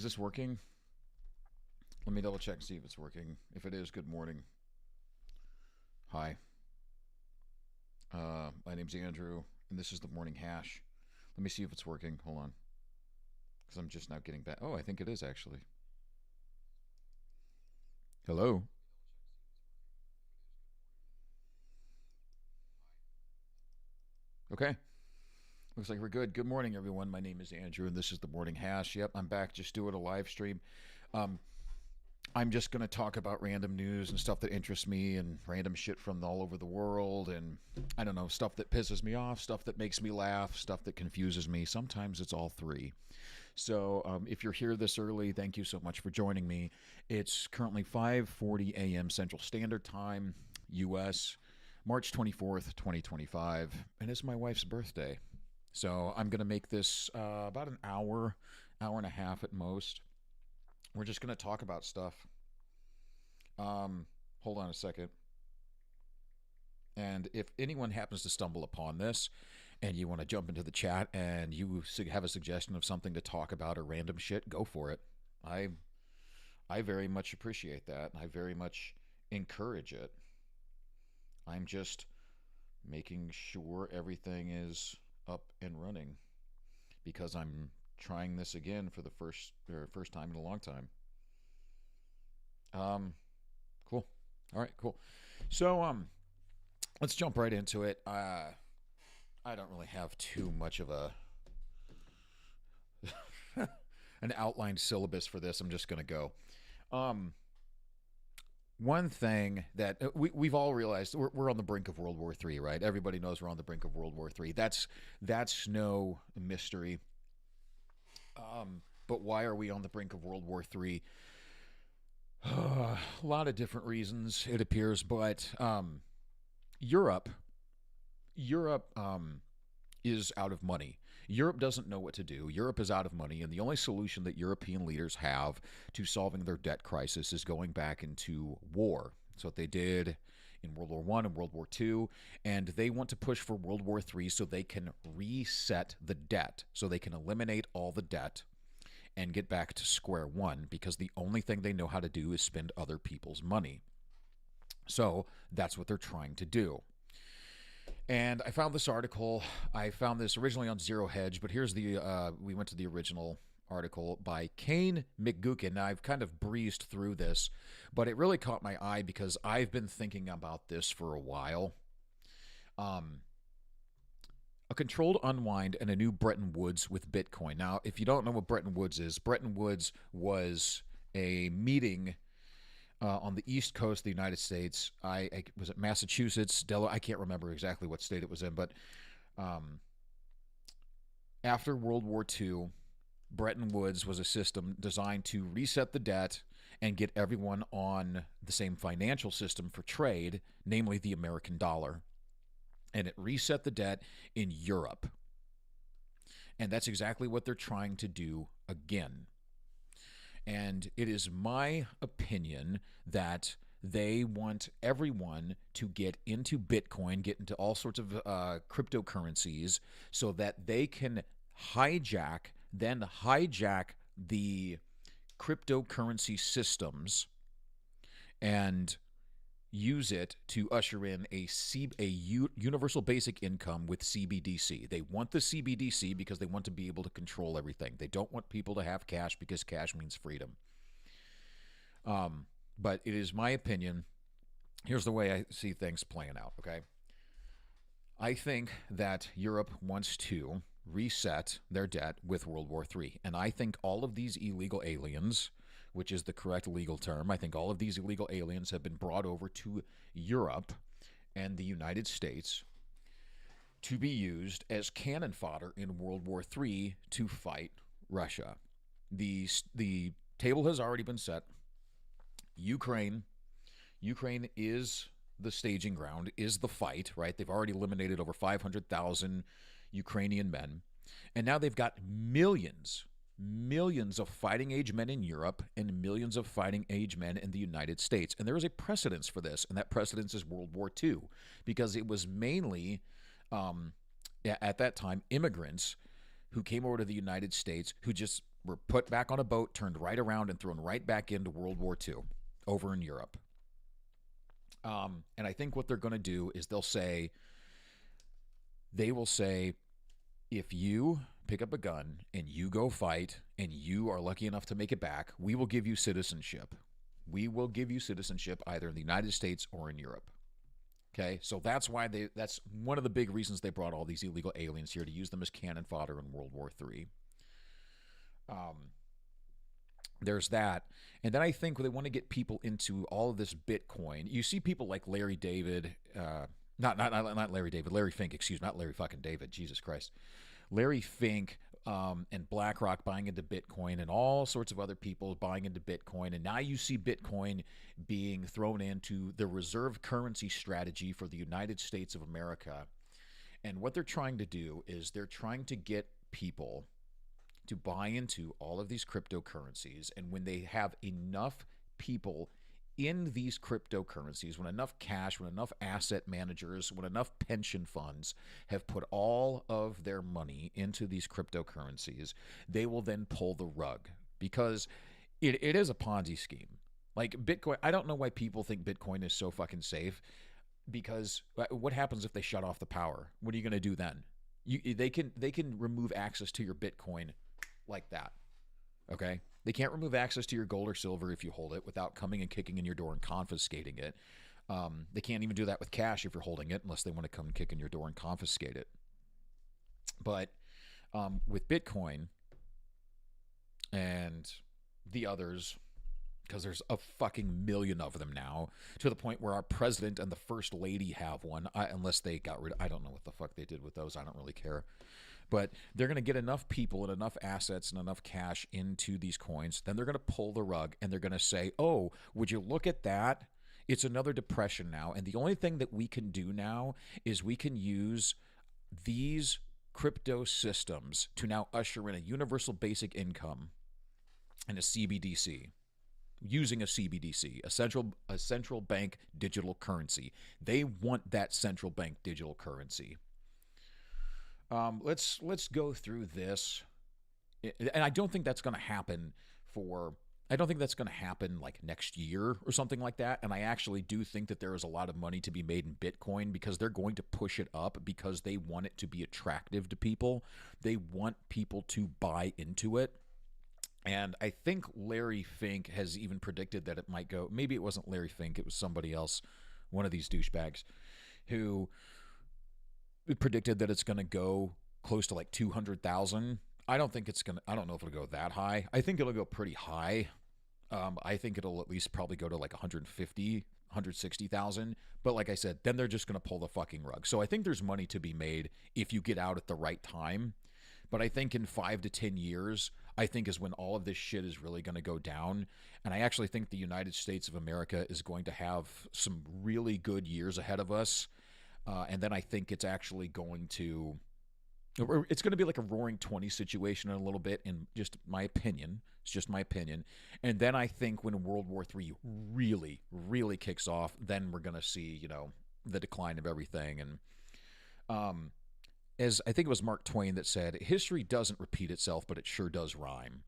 Is this working? Let me double check and see if it's working. If it is, good morning. Hi. My name's Andrew, and this is the Morning Hash. Let me see if it's working. Hold on. Because I'm just now getting back. Oh, I think it is actually. Hello? Okay. Looks like we're good. Good morning, everyone. My name is Andrew, and this is the Morning Hash. Yep, I'm back just doing a live stream. Um, I'm just going to talk about random news and stuff that interests me and random shit from all over the world and I don't know, stuff that pisses me off, stuff that makes me laugh, stuff that confuses me. Sometimes it's all three. So if you're here this early, thank you so much for joining me. It's currently 5:40 a.m. Central Standard Time, U.S., March 24th, 2025, and it's my wife's birthday. So I'm going to make this about an hour, hour and a half at most. We're just going to talk about stuff. Hold on a second. And if anyone happens to stumble upon this and you want to jump into the chat and you have a suggestion of something to talk about or random shit, go for it. I I very much appreciate that. I very much encourage it. I'm just making sure everything is up and running because I'm trying this again for the first time in a long time. Um, cool. All right, cool. So let's jump right into it. I don't really have too much of a an outlined syllabus for this. I'm just gonna go. Um, One thing that we've all realized we're on the brink of World War III, right? Everybody knows we're on the brink of World War III. That's no mystery. But why are we on the brink of World War III? A lot of different reasons, it appears, but Europe, Europe is out of money. Europe doesn't know what to do. Europe is out of money, and the only solution that European leaders have to solving their debt crisis is going back into war. That's what they did in World War One and World War Two, and they want to push for World War III so they can reset the debt, so they can eliminate all the debt and get back to square one because the only thing they know how to do is spend other people's money. So that's what they're trying to do. And I found this article. I found this originally on Zero Hedge, but here's we went to the original article by Kane McGuckin. Now, I've kind of breezed through this, but it really caught my eye because I've been thinking about this for a while. Um, a controlled unwind and a new Bretton Woods with Bitcoin. Now, if you don't know what Bretton Woods is, Bretton Woods was a meeting on the East Coast of the United States. I was it Massachusetts, Delaware. I can't remember exactly what state it was in, but um, after World War II, Bretton Woods was a system designed to reset the debt and get everyone on the same financial system for trade, namely the American dollar. And it reset the debt in Europe. And that's exactly what they're trying to do again. And it is my opinion that they want everyone to get into Bitcoin, get into all sorts of cryptocurrencies so that they can then hijack the cryptocurrency systems and use it to usher in a universal basic income with CBDC. They want the CBDC because they want to be able to control everything. They don't want people to have cash because cash means freedom. But it is my opinion. Here's the way I see things playing out, okay? I think that Europe wants to reset their debt with World War III. And I think all of these illegal aliens, which is the correct legal term, I think all of these illegal aliens have been brought over to Europe and the United States to be used as cannon fodder in World War III to fight Russia. The table has already been set. Ukraine is the staging ground, is the fight, right? They've already eliminated over 500,000 Ukrainian men. And now they've got millions of fighting age men in Europe and millions of fighting age men in the United States. And there is a precedence for this, and that precedence is World War II, because it was mainly, at that time, immigrants who came over to the United States who just were put back on a boat, turned right around, and thrown right back into World War II over in Europe. And I think what they're going to do is they will say, if you pick up a gun and you go fight and you are lucky enough to make it back, we will give you citizenship. We will give you citizenship either in the United States or in Europe. Okay, so that's one of the big reasons they brought all these illegal aliens here, to use them as cannon fodder in World War III. There's that. And then I think they want to get people into all of this Bitcoin. You see people like Larry David, not Larry David, Larry Fink, not Larry fucking David, Jesus Christ. Larry Fink and BlackRock buying into Bitcoin, and all sorts of other people buying into Bitcoin. And now you see Bitcoin being thrown into the reserve currency strategy for the United States of America. And what they're trying to do is they're trying to get people to buy into all of these cryptocurrencies. And when they have enough people in these cryptocurrencies, when enough cash, when enough asset managers, when enough pension funds have put all of their money into these cryptocurrencies, they will then pull the rug, because it is a Ponzi scheme. Like Bitcoin, I don't know why people think Bitcoin is so fucking safe, because what happens if they shut off the power? What are you going to do then? They can remove access to your Bitcoin like that. Okay? They can't remove access to your gold or silver if you hold it without coming and kicking in your door and confiscating it. They can't even do that with cash if you're holding it, unless they want to come and kick in your door and confiscate it. But with Bitcoin and the others, because there's a fucking million of them now, to the point where our president and the first lady have one, unless they got rid of, I don't know what the fuck they did with those. I don't really care. But they're going to get enough people and enough assets and enough cash into these coins. Then they're going to pull the rug and they're going to say, oh, would you look at that? It's another depression now. And the only thing that we can do now is we can use these crypto systems to now usher in a universal basic income and a CBDC. Using a CBDC, a central bank digital currency. They want that central bank digital currency. Let's go through this, and I don't think that's going to happen like next year or something like that. And I actually do think that there is a lot of money to be made in Bitcoin, because they're going to push it up because they want it to be attractive to people. They want people to buy into it. And I think Larry Fink has even predicted that it might go, maybe it wasn't Larry Fink, it was somebody else, one of these douchebags, who predicted that it's going to go close to like 200,000. I don't know if it'll go that high. I think it'll go pretty high. I think it'll at least probably go to like 150, 160,000. But like I said, then they're just going to pull the fucking rug. So I think there's money to be made if you get out at the right time. But I think in 5 to 10 years, I think is when all of this shit is really going to go down. And I actually think the United States of America is going to have some really good years ahead of us. And then I think it's actually it's going to be like a Roaring 20s situation in a little bit, in just my opinion. It's just my opinion. And then I think when World War III really, really kicks off, then we're going to see, the decline of everything. And as I think it was Mark Twain that said, history doesn't repeat itself, but it sure does rhyme.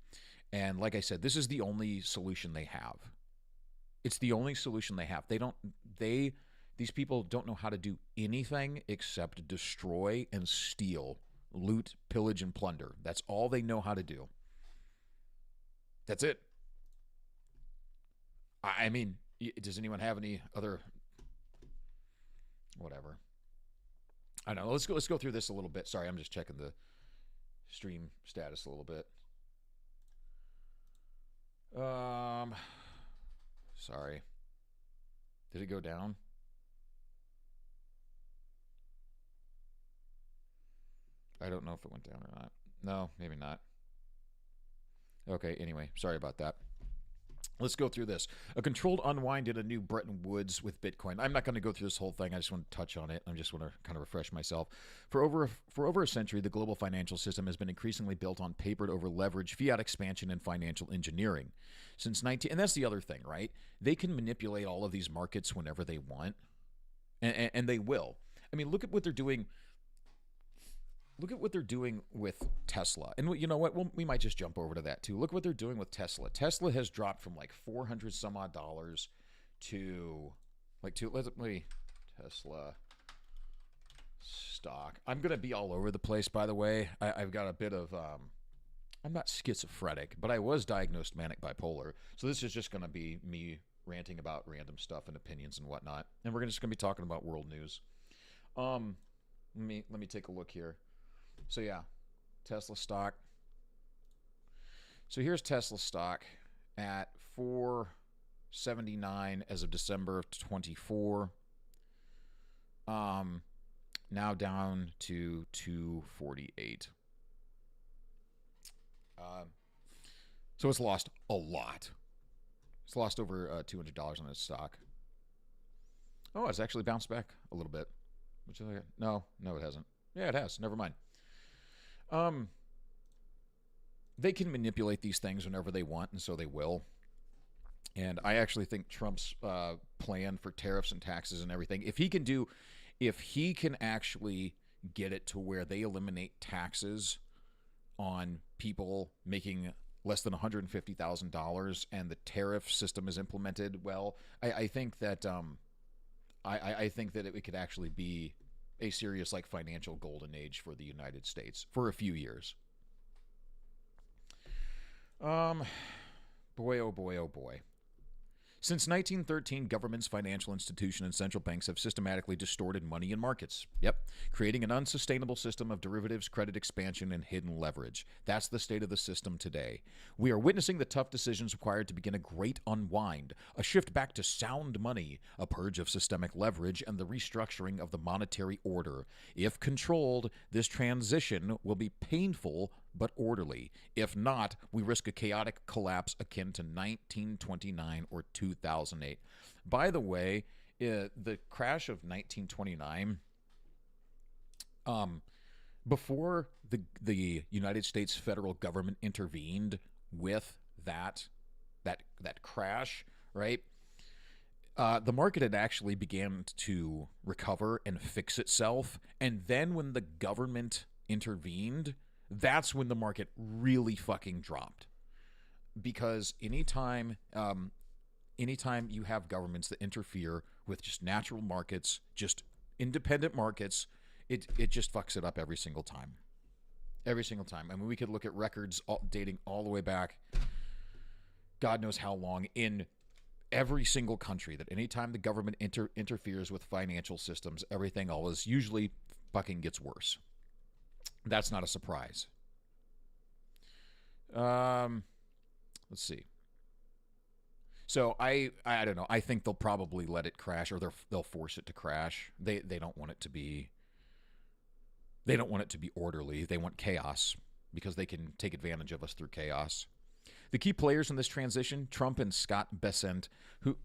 And like I said, this is the only solution they have. It's the only solution they have. These people don't know how to do anything except destroy and steal, loot, pillage, and plunder. That's all they know how to do. That's it. I mean, does anyone have any other whatever? I don't know. Let's go through this a little bit. Sorry, I'm just checking the stream status a little bit. Sorry. Did it go down? I don't know if it went down or not. No, maybe not. Okay, anyway, sorry about that. Let's go through this. A controlled unwind in a new Bretton Woods with Bitcoin. I'm not going to go through this whole thing. I just want to touch on it. I just want to kind of refresh myself. For over a century, the global financial system has been increasingly built on papered over leverage, fiat expansion, and financial engineering. And that's the other thing, right? They can manipulate all of these markets whenever they want, and they will. I mean, look at what they're doing. look at what they're doing with Tesla. And you know what? We might just jump over to that too. Look what they're doing with Tesla. Tesla has dropped from like 400 some odd dollars to like let me Tesla stock. I'm going to be all over the place, by the way. I've got a bit of I'm not schizophrenic, but I was diagnosed manic bipolar. So this is just going to be me ranting about random stuff and opinions and whatnot. And we're just going to be talking about world news. Let me take a look here. So yeah, Tesla stock. So here's Tesla stock at 479 as of December of 24. Now down to 248. So it's lost a lot. It's lost over $200 on its stock. Oh, it's actually bounced back a little bit. Which is no, it hasn't. Yeah, it has. Never mind. They can manipulate these things whenever they want, and so they will. And I actually think Trump's plan for tariffs and taxes and everything, if he can actually get it to where they eliminate taxes on people making less than $150,000 and the tariff system is implemented, well, I think that I think that it could actually be a serious like financial golden age for the United States for a few years. Boy, oh boy, oh boy. Since 1913, governments, financial institutions, and central banks have systematically distorted money and markets. Yep, creating an unsustainable system of derivatives, credit expansion, and hidden leverage. That's the state of the system today. We are witnessing the tough decisions required to begin a great unwind, a shift back to sound money, a purge of systemic leverage, and the restructuring of the monetary order. If controlled, this transition will be painful but orderly. If not, we risk a chaotic collapse akin to 1929 or 2008. By the way, the crash of 1929, before the United States federal government intervened with that crash, right? The market had actually began to recover and fix itself, and then when the government intervened, that's when the market really fucking dropped. Because anytime you have governments that interfere with just natural markets, just independent markets, it just fucks it up every single time. Every single time. I mean, we could look at records dating all the way back, God knows how long, in every single country, that anytime the government interferes with financial systems, everything always usually fucking gets worse. That's not a surprise. Let's see. So I don't know. I think they'll probably let it crash, or they'll force it to crash. They don't want it to be. They don't want it to be orderly. They want chaos because they can take advantage of us through chaos. The key players in this transition, Trump and Scott Bessent, who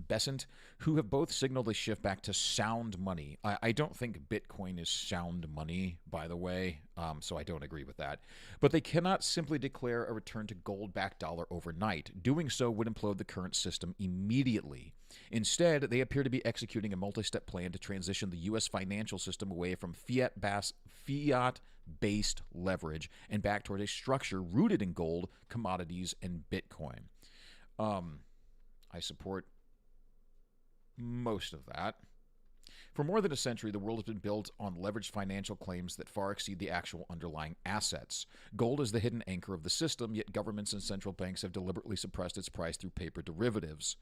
have both signaled a shift back to sound money. I don't think Bitcoin is sound money, by the way, so I don't agree with that. But they cannot simply declare a return to gold-backed dollar overnight. Doing so would implode the current system immediately. Instead, they appear to be executing a multi-step plan to transition the U.S. financial system away from fiat-based leverage and back toward a structure rooted in gold, commodities, and Bitcoin. I support most of that. For more than a century, the world has been built on leveraged financial claims that far exceed the actual underlying assets. Gold is the hidden anchor of the system, yet governments and central banks have deliberately suppressed its price through paper derivatives.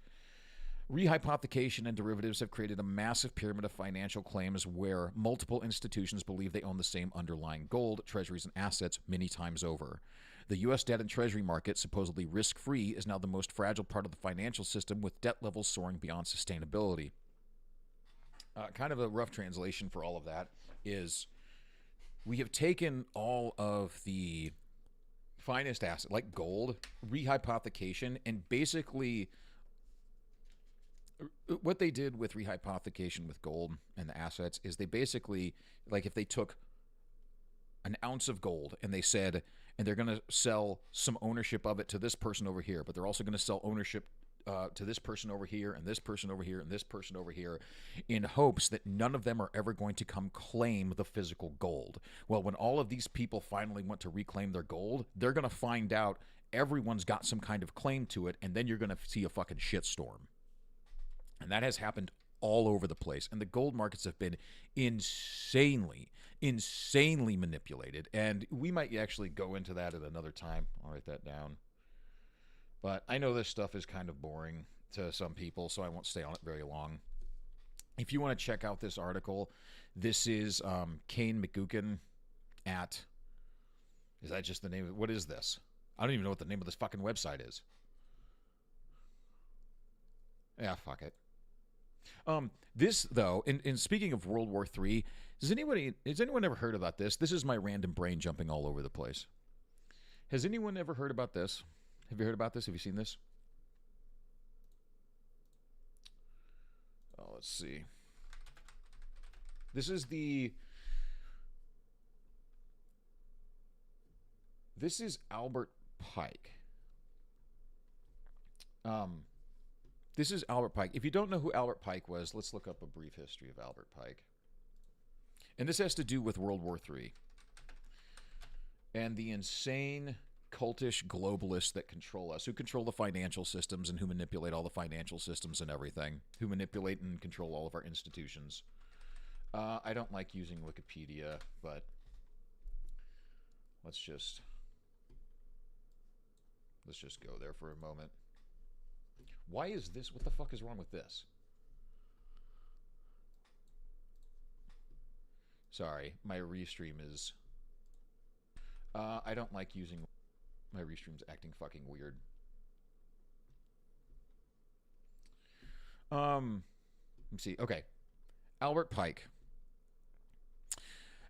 Rehypothecation and derivatives have created a massive pyramid of financial claims where multiple institutions believe they own the same underlying gold, treasuries, and assets many times over. The U.S. debt and treasury market, supposedly risk-free, is now the most fragile part of the financial system, with debt levels soaring beyond sustainability. Kind of a rough translation for all of that is we have taken all of the finest asset, like gold, rehypothecation, and basically what they did with rehypothecation with gold and the assets is they basically, like if they took an ounce of gold and they said, and they're going to sell some ownership of it to this person over here, but they're also going to sell ownership to this person over here and this person over here and this person over here in hopes that none of them are ever going to come claim the physical gold. Well, when all of these people finally want to reclaim their gold, they're going to find out everyone's got some kind of claim to it, and then you're going to see a fucking shitstorm. And that has happened all over the place. And the gold markets have been insanely manipulated. And we might actually go into that at another time. I'll write that down. But I know this stuff is kind of boring to some people, so I won't stay on it very long. If you want to check out this article, this is Kane McGuckin at... Is that just the name of it? What is this? I don't even know what the name of this fucking website is. Yeah, fuck it. This, though, in speaking of World War III, has anyone ever heard about this? This is my random brain jumping all over the place. Has anyone ever heard about this? Have you heard about this? Have you seen this? Oh, let's see. This is Albert Pike. This is Albert Pike. If you don't know who Albert Pike was, let's look up a brief history of Albert Pike. And this has to do with World War III and the insane, cultish globalists that control us, who control the financial systems and who manipulate all the financial systems and everything, who manipulate and control all of our institutions. I don't like using Wikipedia, but let's just go there for a moment. Why is this? What the fuck is wrong with this? Sorry, my restream is... I don't like using... My restream's acting fucking weird. Let me see. Okay. Albert Pike.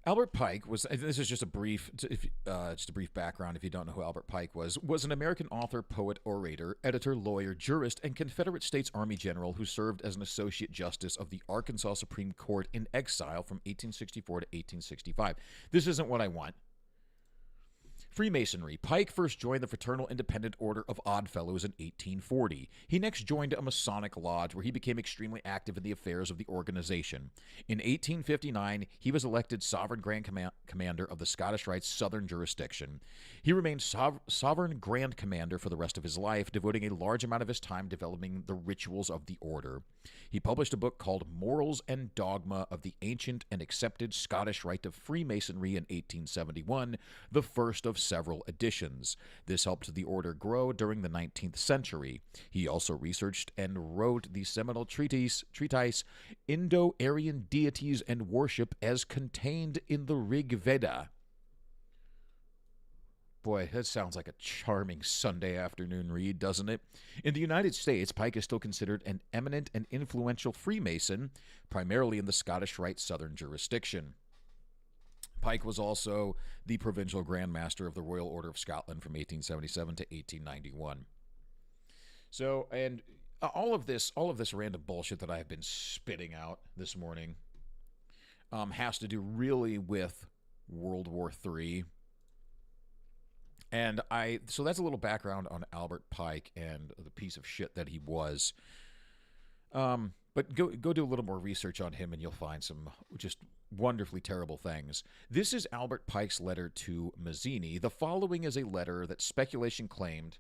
Albert Pike was, this is just a brief background if you don't know who Albert Pike was an American author, poet, orator, editor, lawyer, jurist, and Confederate States Army general who served as an associate justice of the Arkansas Supreme Court in exile from 1864 to 1865. This isn't what I want. Freemasonry. Pike first joined the Fraternal Independent Order of Oddfellows in 1840. He next joined a Masonic lodge where he became extremely active in the affairs of the organization. In 1859, he was elected Sovereign Grand Commander of the Scottish Rite's Southern Jurisdiction. He remained Sovereign Grand Commander for the rest of his life, devoting a large amount of his time developing the rituals of the order. He published a book called Morals and Dogma of the Ancient and Accepted Scottish Rite of Freemasonry in 1871, the first of several editions. This helped the order grow during the 19th century. He also researched and wrote the seminal treatise Indo-Aryan Deities and Worship as Contained in the Rig Veda. Boy, that sounds like a charming Sunday afternoon read, doesn't it? In the United States, Pike is still considered an eminent and influential Freemason, primarily in the Scottish Rite Southern Jurisdiction. Pike was also the Provincial Grand Master of the Royal Order of Scotland from 1877 to 1891. So, and all of this random bullshit that I have been spitting out this morning has to do really with World War III. And so that's a little background on Albert Pike and the piece of shit that he was. But go do a little more research on him and you'll find some just wonderfully terrible things. This is Albert Pike's letter to Mazzini. The following is a letter that speculation claimed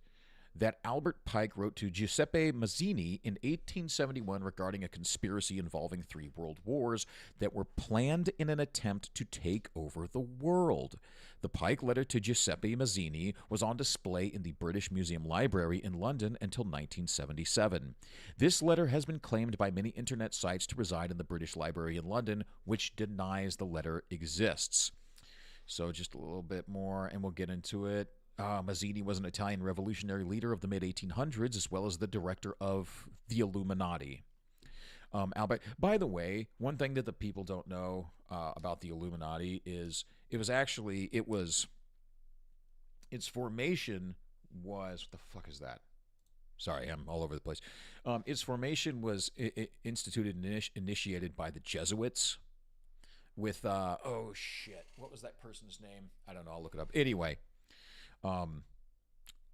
that Albert Pike wrote to Giuseppe Mazzini in 1871 regarding a conspiracy involving 3 world wars that were planned in an attempt to take over the world. The Pike letter to Giuseppe Mazzini was on display in the British Museum Library in London until 1977. This letter has been claimed by many internet sites to reside in the British Library in London, which denies the letter exists. So just a little bit more, and we'll get into it. Mazzini was an Italian revolutionary leader of the mid-1800s, as well as the director of the Illuminati. Albert, by the way, one thing that the people don't know about the Illuminati is its formation was, what the fuck is that? Sorry, I'm all over the place. Its formation was initiated by the Jesuits with, oh shit, what was that person's name? I don't know, I'll look it up. Anyway,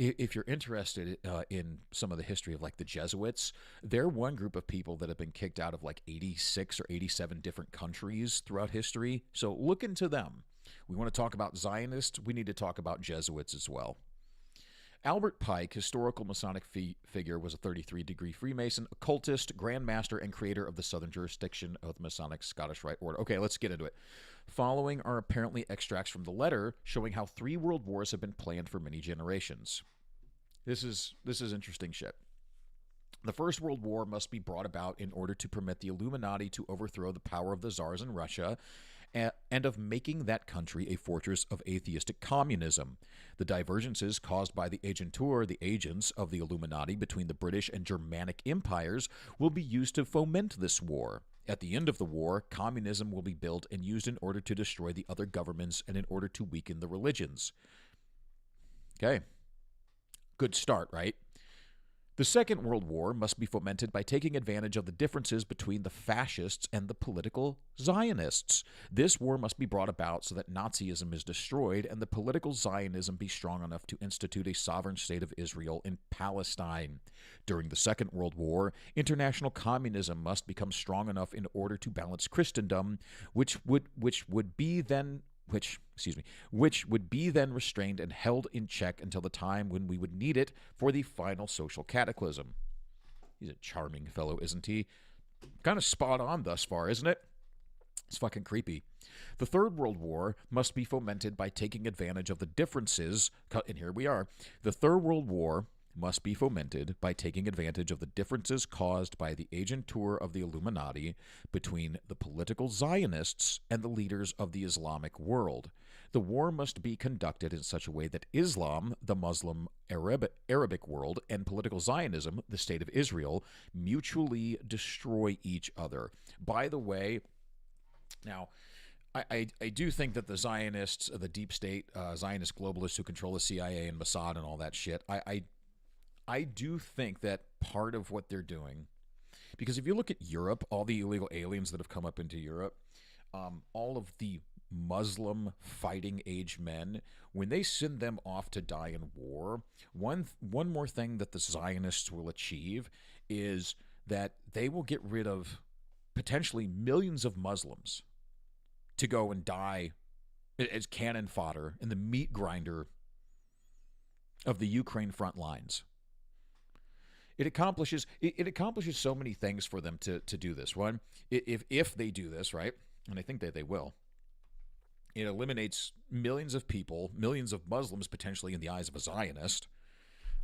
if you're interested in some of the history of like the Jesuits, they're one group of people that have been kicked out of like 86 or 87 different countries throughout history. So look into them. We want to talk about Zionists. We need to talk about Jesuits as well. Albert Pike, historical Masonic figure, was a 33-degree Freemason, occultist, Grand Master, and creator of the Southern jurisdiction of the Masonic Scottish Rite Order. Okay, let's get into it. Following are apparently extracts from the letter showing how 3 world wars have been planned for many generations. This is interesting shit. The First World War must be brought about in order to permit the Illuminati to overthrow the power of the czars in Russia and of making that country a fortress of atheistic communism. The divergences caused by the agentur, the agents of the Illuminati, between the British and Germanic empires will be used to foment this war. At the end of the war, communism will be built and used in order to destroy the other governments and in order to weaken the religions. Okay. Good start, right? The Second World War must be fomented by taking advantage of the differences between the fascists and the political Zionists. This war must be brought about so that Nazism is destroyed and the political Zionism be strong enough to institute a sovereign state of Israel in Palestine. During the Second World War, international communism must become strong enough in order to balance Christendom, which would be then restrained and held in check until the time when we would need it for the final social cataclysm. He's a charming fellow, isn't he? Kind of spot on thus far, isn't it? It's fucking creepy. The Third World War must be fomented by taking advantage of the differences, and here we are. The Third World War must be fomented by taking advantage of the differences caused by the agentur of the Illuminati between the political Zionists and the leaders of the Islamic world. The war must be conducted in such a way that Islam, the Muslim Arabic world, and political Zionism, the State of Israel, mutually destroy each other. By the way, now, I do think that the Zionists, the deep state, Zionist globalists who control the CIA and Mossad and all that shit, I do think that part of what they're doing, because if you look at Europe, all the illegal aliens that have come up into Europe, all of the Muslim fighting age men, when they send them off to die in war, one more thing that the Zionists will achieve is that they will get rid of potentially millions of Muslims to go and die as cannon fodder in the meat grinder of the Ukraine front lines. It accomplishes so many things for them to do this. One, if they do this, right, and I think that they will, it eliminates millions of people, millions of Muslims potentially in the eyes of a Zionist,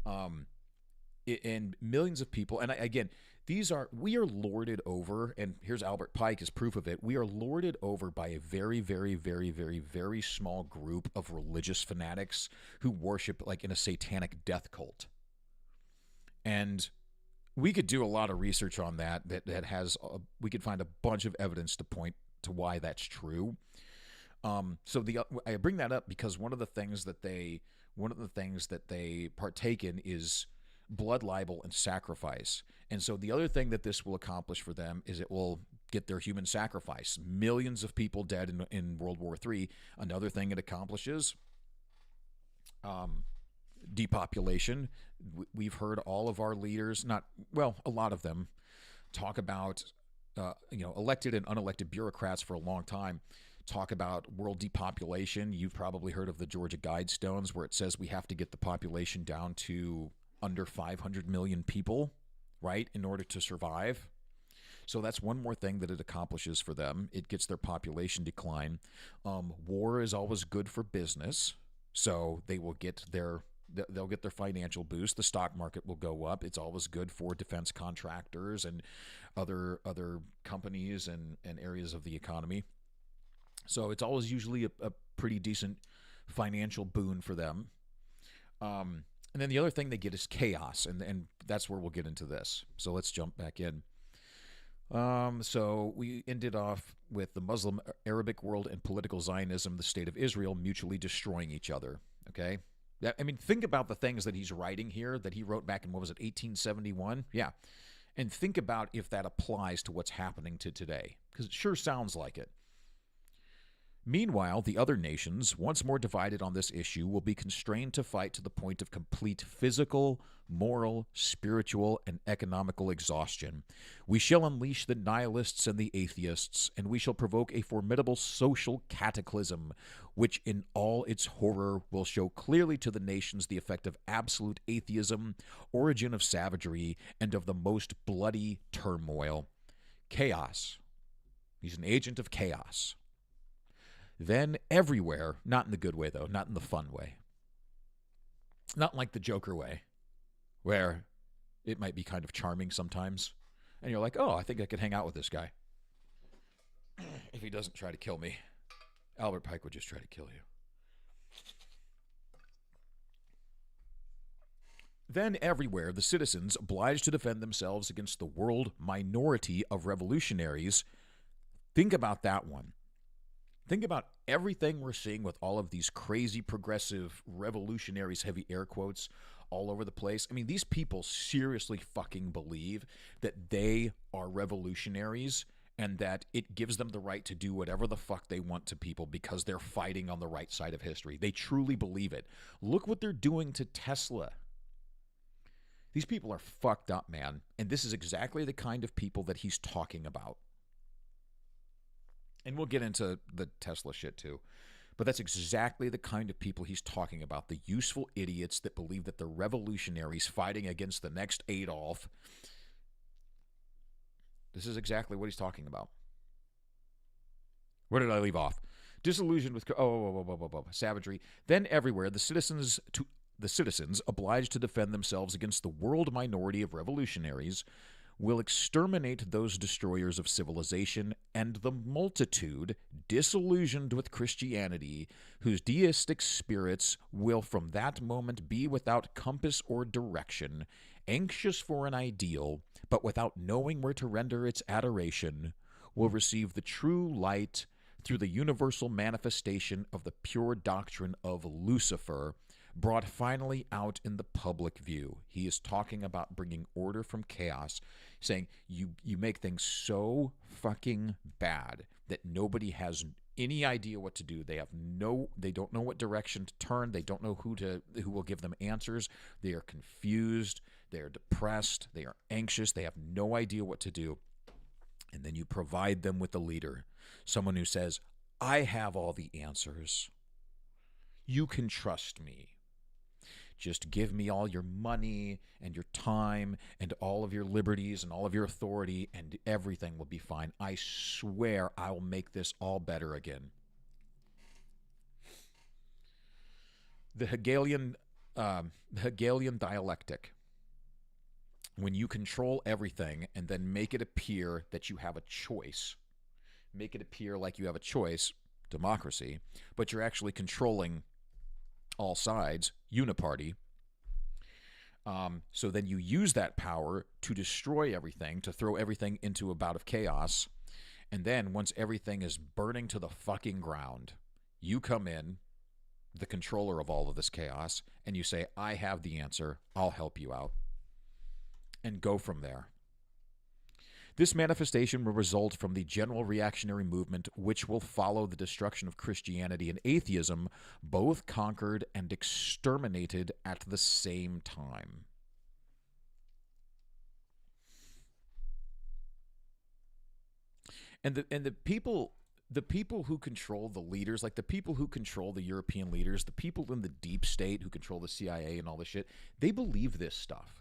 and millions of people. And again, we are lorded over, and here's Albert Pike as proof of it. We are lorded over by a very, very, very, very, very small group of religious fanatics who worship like in a satanic death cult. And we could do a lot of research on that has, we could find a bunch of evidence to point to why that's true. So I bring that up because one of the things that they partake in is blood libel and sacrifice. And so the other thing that this will accomplish for them is it will get their human sacrifice. Millions of people dead in World War III. Another thing it accomplishes, depopulation. We've heard all of our leaders, a lot of them, talk about, elected and unelected bureaucrats for a long time, talk about world depopulation. You've probably heard of the Georgia Guidestones, where it says we have to get the population down to under 500 million people, right, in order to survive. So that's one more thing that it accomplishes for them. It gets their population decline. War is always good for business, so they'll get their financial boost. The stock market will go up. It's always good for defense contractors and other companies and areas of the economy. So it's always usually a pretty decent financial boon for them. And then the other thing they get is chaos, and that's where we'll get into this. So let's jump back in. So we ended off with the Muslim Arabic world and political Zionism, the State of Israel, mutually destroying each other. Okay? I mean, think about the things that he's writing here that he wrote back in, 1871? Yeah. And think about if that applies to what's happening to today, because it sure sounds like it. Meanwhile, the other nations, once more divided on this issue, will be constrained to fight to the point of complete physical, moral, spiritual, and economical exhaustion. We shall unleash the nihilists and the atheists, and we shall provoke a formidable social cataclysm, which in all its horror will show clearly to the nations the effect of absolute atheism, origin of savagery, and of the most bloody turmoil. Chaos. He's an agent of chaos. Then everywhere, not in the good way though, not in the fun way, not like the Joker way, where it might be kind of charming sometimes, and you're like, oh, I think I could hang out with this guy. If he doesn't try to kill me, Albert Pike would just try to kill you. Then everywhere, the citizens, obliged to defend themselves against the world minority of revolutionaries. Think about that one. Think about everything we're seeing with all of these crazy progressive revolutionaries, heavy air quotes, all over the place. I mean, these people seriously fucking believe that they are revolutionaries and that it gives them the right to do whatever the fuck they want to people because they're fighting on the right side of history. They truly believe it. Look what they're doing to Tesla. These people are fucked up, man. And this is exactly the kind of people that he's talking about. And we'll get into the Tesla shit too. But that's exactly the kind of people he's talking about. The useful idiots that believe that they're revolutionaries fighting against the next Adolf. This is exactly what he's talking about. Where did I leave off? Disillusioned with savagery. Then everywhere, the citizens obliged to defend themselves against the world minority of revolutionaries will exterminate those destroyers of civilization, and the multitude, disillusioned with Christianity, whose deistic spirits will from that moment be without compass or direction, anxious for an ideal, but without knowing where to render its adoration, will receive the true light through the universal manifestation of the pure doctrine of Lucifer, brought finally out in the public view. He is talking about bringing order from chaos, saying you make things so fucking bad that nobody has any idea what to do. They don't know what direction to turn. They don't know who will give them answers. They are confused. They are depressed. They are anxious. They have no idea what to do. And then you provide them with a leader, someone who says, I have all the answers. You can trust me. Just give me all your money and your time and all of your liberties and all of your authority, and everything will be fine. I swear I will make this all better again. The Hegelian dialectic. When you control everything and then make it appear that you have a choice, make it appear like you have a choice, democracy, but you're actually controlling all sides, uniparty. So then you use that power to destroy everything, to throw everything into a bout of chaos. And then once everything is burning to the fucking ground, you come in, the controller of all of this chaos, and you say, I have the answer. I'll help you out. And go from there. This manifestation will result from the general reactionary movement, which will follow the destruction of Christianity and atheism, both conquered and exterminated at the same time. And the people who control the leaders, like the people who control the European leaders, the people in the deep state who control the CIA and all this shit, they believe this stuff.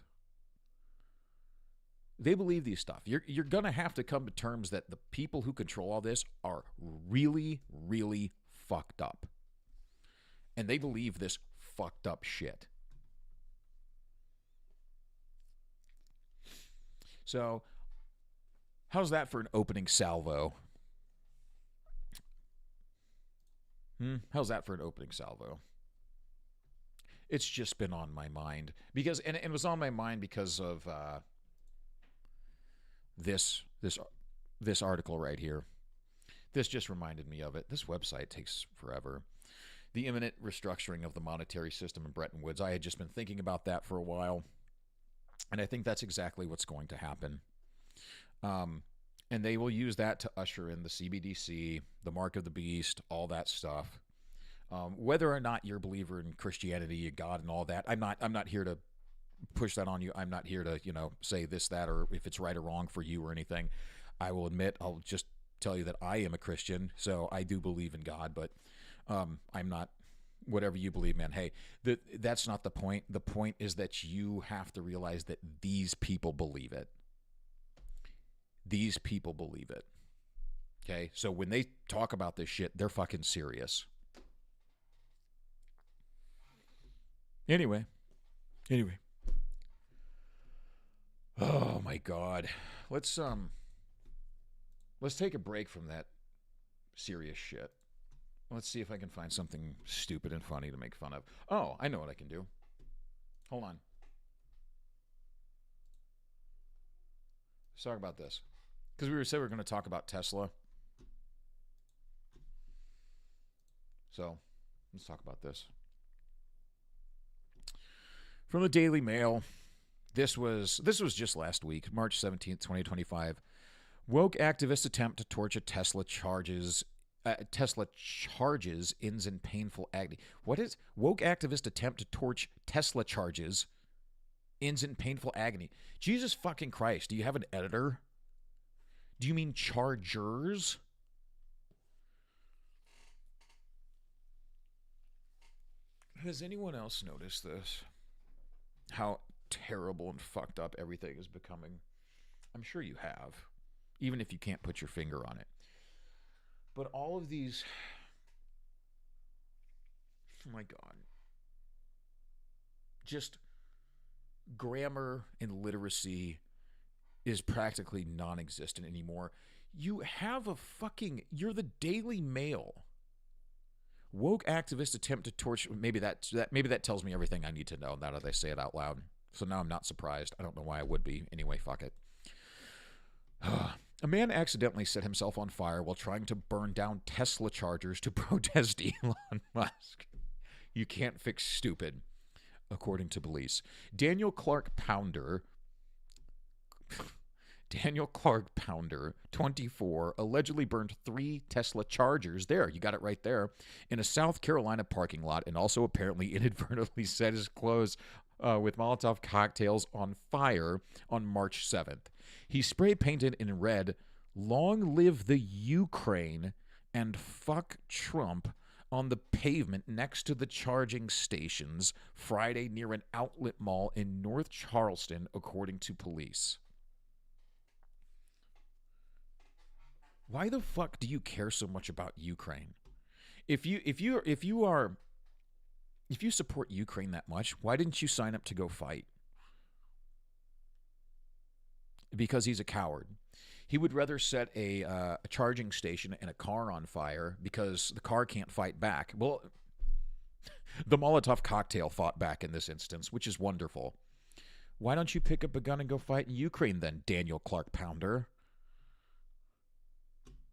They believe these stuff. You're going to have to come to terms that the people who control all this are really, really fucked up. And they believe this fucked up shit. So, how's that for an opening salvo? How's that for an opening salvo? It's just been on my mind. Because, and it was on my mind because of... This article right here. This just reminded me of it. This website takes forever. The imminent restructuring of the monetary system in Bretton Woods. I had just been thinking about that for a while, and I think that's exactly what's going to happen. And they will use that to usher in the CBDC, the mark of the beast, all that stuff. Whether or not you're a believer in Christianity, God, and all that, I'm not here to push that on you. I'm not here to say this, that, or if it's right or wrong for you or anything. I will admit, I'll just tell you that I am a Christian, so I do believe in God, but I'm not whatever you believe, man. Hey, that's not the point. The point is that you have to realize that these people believe it. These people believe it. Okay? So when they talk about this shit, they're fucking serious. Anyway. Oh my God. Let's take a break from that serious shit. Let's see if I can find something stupid and funny to make fun of. Oh, I know what I can do. Hold on. Let's talk about this. Because we said we were going to talk about Tesla. So, let's talk about this. From the Daily Mail, this was just last week, March 17th, 2025. Woke activists attempt to torch a Tesla charges ends in painful agony. What is woke activist attempt to torch Tesla charges ends in painful agony? Jesus fucking Christ, do you have an editor? Do you mean chargers? Has anyone else noticed this? How terrible and fucked up everything is becoming. I'm sure you have, even if you can't put your finger on it. But all of these, oh my God, just grammar and literacy is practically non-existent anymore. You have you're the Daily Mail. Woke activists attempt to torch. Maybe that tells me everything I need to know now that I say it out loud. So now I'm not surprised. I don't know why I would be. Anyway, fuck it. A man accidentally set himself on fire while trying to burn down Tesla chargers to protest Elon Musk. You can't fix stupid, according to police. Daniel Clark Pounder, 24, allegedly burned 3 Tesla chargers there. You got it right there. In a South Carolina parking lot, and also apparently inadvertently set his clothes with Molotov cocktails on fire on March 7th. He spray painted in red, "Long live the Ukraine" and "Fuck Trump" on the pavement next to the charging stations Friday near an outlet mall in North Charleston, according to police. Why the fuck do you care so much about Ukraine? If you support Ukraine that much, why didn't you sign up to go fight? Because he's a coward. He would rather set a charging station and a car on fire because the car can't fight back. Well, the Molotov cocktail fought back in this instance, which is wonderful. Why don't you pick up a gun and go fight in Ukraine then, Daniel Clark Pounder?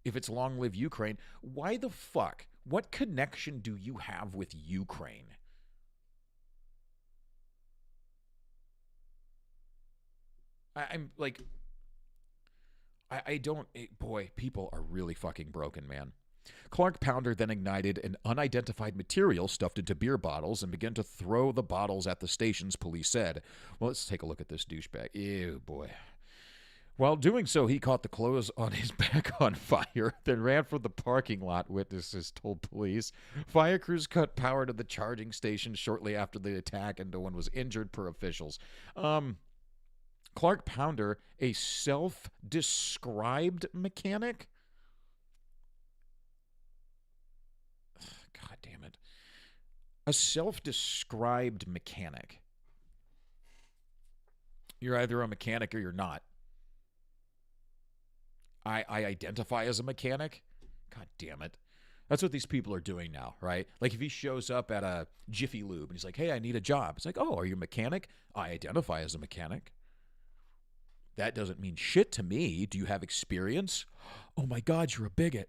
If it's long live Ukraine, why the fuck? What connection do you have with Ukraine? I'm like, I don't, boy, people are really fucking broken, man. Clark Pounder then ignited an unidentified material stuffed into beer bottles and began to throw the bottles at the stations, police said. Well, let's take a look at this douchebag. Ew, boy. While doing so, he caught the clothes on his back on fire, then ran from the parking lot, witnesses told police. Fire crews cut power to the charging station shortly after the attack, and no one was injured, per officials. Clark Pounder, a self-described mechanic? God damn it. A self-described mechanic. You're either a mechanic or you're not. I identify as a mechanic? God damn it. That's what these people are doing now, right? Like if he shows up at a Jiffy Lube and he's like, "Hey, I need a job." It's like, "Oh, are you a mechanic?" I identify as a mechanic. That doesn't mean shit to me. Do you have experience? Oh my God, you're a bigot.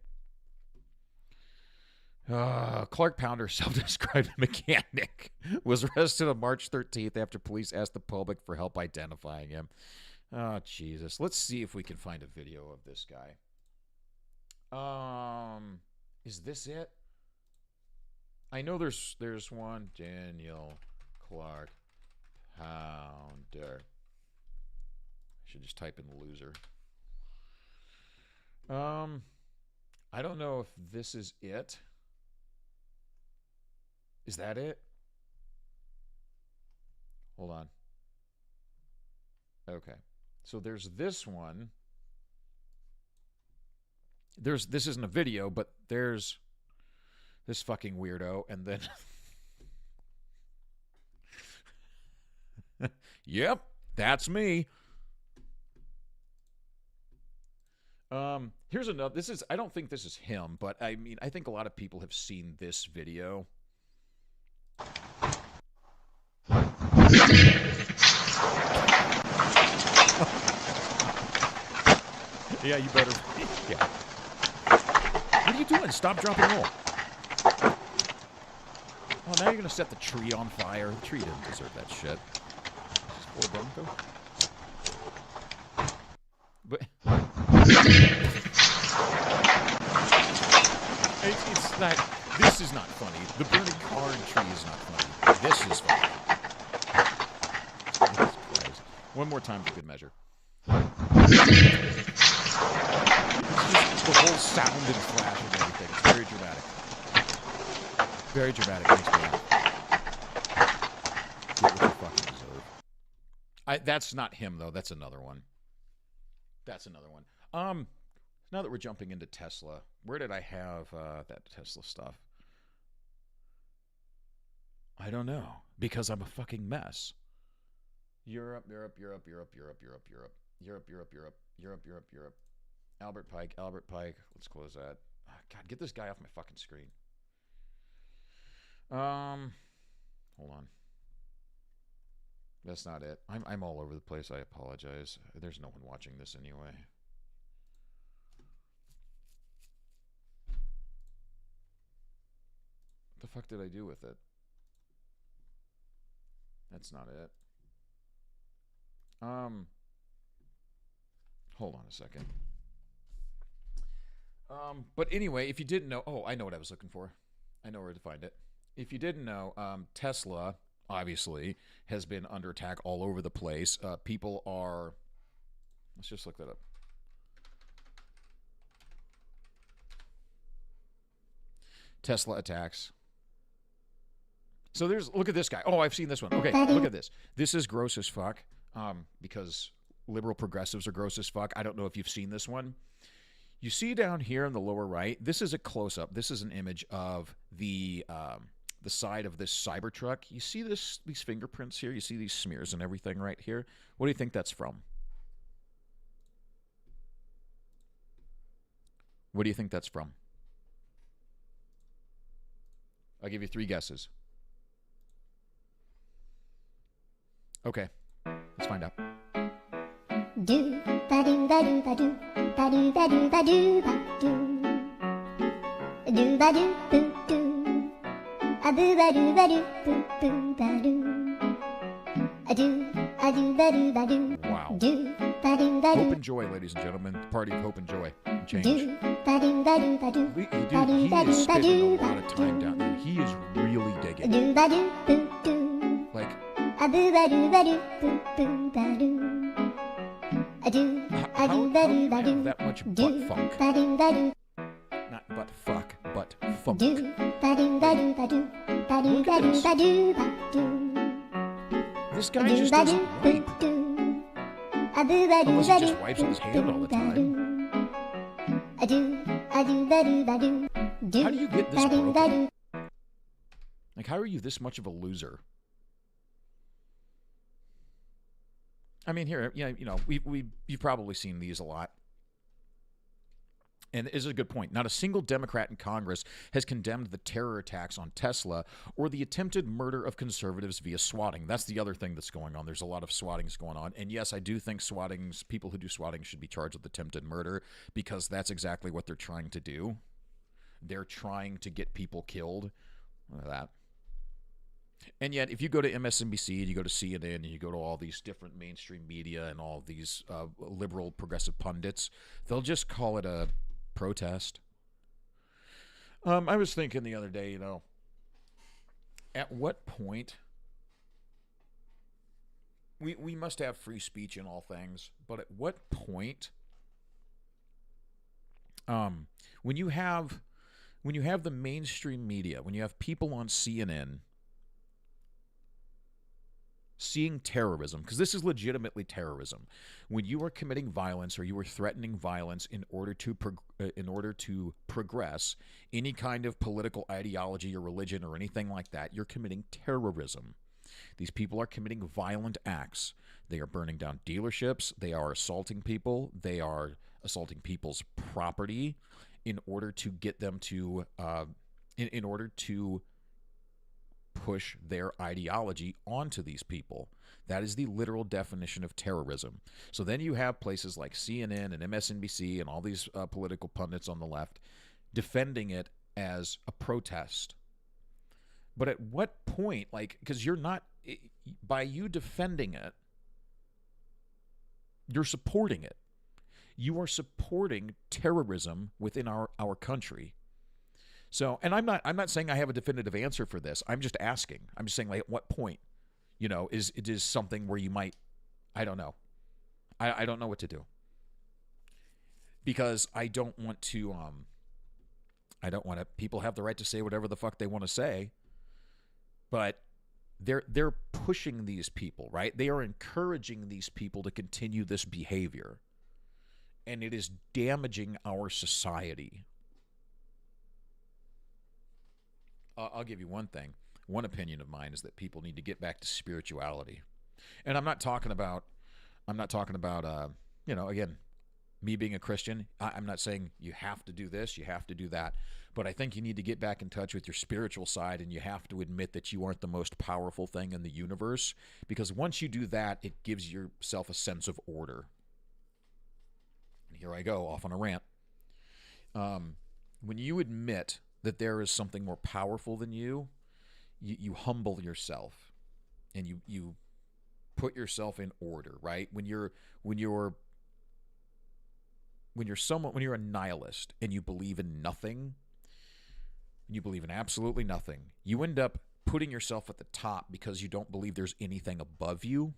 Clark Pounder, self-described mechanic, was arrested on March 13th after police asked the public for help identifying him. Oh, Jesus. Let's see if we can find a video of this guy. Is this it? I know there's one. Daniel Clark Pounder. I should just type in loser. I don't know if this is it. Is that it? Hold on. Okay. So there's this one. This isn't a video, but there's this fucking weirdo, and then yep, that's me. Here's another. I don't think this is him, but I mean, I think a lot of people have seen this video. Yeah, you better. Yeah. What are you doing? Stop, drop, and roll. Oh, now you're gonna set the tree on fire. The tree didn't deserve that shit. Just for Bronco. But it's not. This is not funny. The burning car and tree is not funny. This is funny. One more time for good measure. The whole sound and flash and everything. It's very dramatic. Very dramatic. Makes me laugh. Get what you fucking deserve. That's not him, though. That's another one. That's another one. Now that we're jumping into Tesla, where did I have that Tesla stuff? I don't know. Because I'm a fucking mess. Europe. Albert Pike. Let's close that. Oh, God, get this guy off my fucking screen. Hold on. That's not it. I'm all over the place. I apologize. There's no one watching this anyway. What the fuck did I do with it? That's not it. Hold on a second. But anyway, if you didn't know, oh, I know what I was looking for. I know where to find it. If you didn't know, Tesla, obviously, has been under attack all over the place. People are, let's just look that up. Tesla attacks. So look at this guy. Oh, I've seen this one. Okay, look at this. This is gross as fuck, because liberal progressives are gross as fuck. I don't know if you've seen this one. You see down here in the lower right, this is a close-up. This is an image of the side of this Cybertruck. You see these fingerprints here? You see these smears and everything right here? What do you think that's from? What do you think that's from? I'll give you 3 guesses. Okay, let's find out. Do ba do ba do ba do ba do ba do ba do ba do ba do boo do a boo ba do boo boo ba do a do ba do. Wow. Do ba do ba do. Hope and joy, ladies and gentlemen. Party of hope and joy and change. Do ba do ba do ba do. He is spending a lot of time down there. He is really digging. Do ba do boo do. Like. A boo ba do boo boo ba do. How do you have that much butt funk? Not butt fuck, but funk. Look at this. This guy just doesn't wipe. Unless he just wipes with his hand all the time. How do you get this broken? Like, how are you this much of a loser? I mean, here, yeah, you know, you've probably seen these a lot. And this is a good point. Not a single Democrat in Congress has condemned the terror attacks on Tesla or the attempted murder of conservatives via swatting. That's the other thing that's going on. There's a lot of swattings going on. And yes, I do think people who do swatting should be charged with attempted murder, because that's exactly what they're trying to do. They're trying to get people killed. Look at that. And yet, if you go to MSNBC and you go to CNN and you go to all these different mainstream media and all these liberal progressive pundits, they'll just call it a protest. I was thinking the other day, at what point we must have free speech in all things, but at what point, when you have the mainstream media, when you have people on CNN seeing terrorism, because this is legitimately terrorism, when you are committing violence or you are threatening violence in order to progress any kind of political ideology or religion or anything like that, you're committing terrorism. These people are committing violent acts. They are burning down dealerships. They are assaulting people. They are assaulting people's property in order to get them to, in order to push their ideology onto these people. That is the literal definition of terrorism. So then you have places like CNN and MSNBC and all these political pundits on the left defending it as a protest. But at what point, because you're not, by you defending it, you're supporting it. You are supporting terrorism within our country. So, and I'm not saying I have a definitive answer for this. I'm just asking. I'm just saying, at what point, is it is something where you might, I don't know. I don't know what to do. Because I don't want to, people have the right to say whatever the fuck they want to say, but they're pushing these people, right? They are encouraging these people to continue this behavior. And it is damaging our society. I'll give you one thing. One opinion of mine is that people need to get back to spirituality. And I'm not talking about, again, me being a Christian. I'm not saying you have to do this, you have to do that. But I think you need to get back in touch with your spiritual side, and you have to admit that you aren't the most powerful thing in the universe. Because once you do that, it gives yourself a sense of order. And here I go, off on a rant. When you admit that there is something more powerful than you humble yourself, and you put yourself in order, right? When you're a nihilist and you believe in nothing, you believe in absolutely nothing, you end up putting yourself at the top because you don't believe there's anything above you.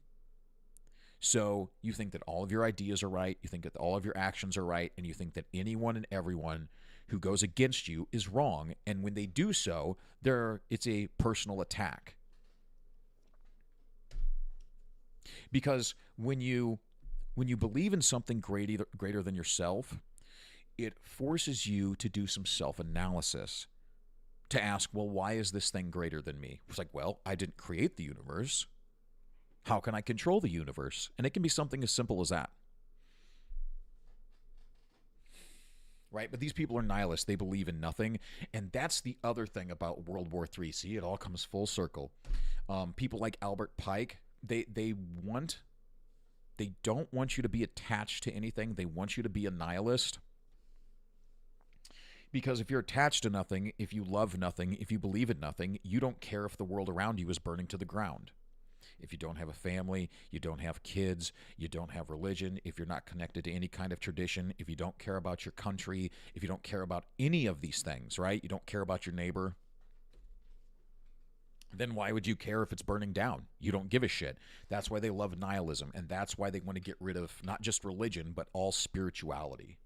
So you think that all of your ideas are right, you think that all of your actions are right, and you think that anyone and everyone who goes against you is wrong, and when they do so, it's a personal attack. Because when you believe in something greater than yourself, it forces you to do some self-analysis, to ask, well, why is this thing greater than me? It's like, well, I didn't create the universe. How can I control the universe? And it can be something as simple as that. Right? But these people are nihilists. They believe in nothing. And that's the other thing about World War III. See, it all comes full circle. People like Albert Pike, they don't want you to be attached to anything. They want you to be a nihilist. Because if you're attached to nothing, if you love nothing, if you believe in nothing, you don't care if the world around you is burning to the ground. If you don't have a family, you don't have kids, you don't have religion, if you're not connected to any kind of tradition, if you don't care about your country, if you don't care about any of these things, right? You don't care about your neighbor, then why would you care if it's burning down? You don't give a shit. That's why they love nihilism, and that's why they want to get rid of not just religion, but all spirituality.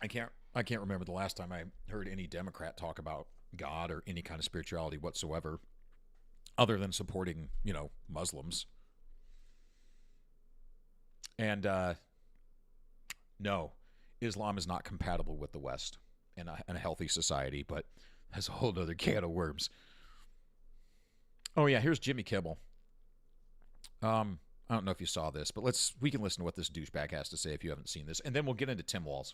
I can't remember the last time I heard any Democrat talk about God or any kind of spirituality whatsoever, other than supporting, Muslims. And no, Islam is not compatible with the West in a healthy society, but that's a whole other can of worms. Oh yeah, here's Jimmy Kimmel. I don't know if you saw this, but we can listen to what this douchebag has to say if you haven't seen this, and then we'll get into Tim Walz.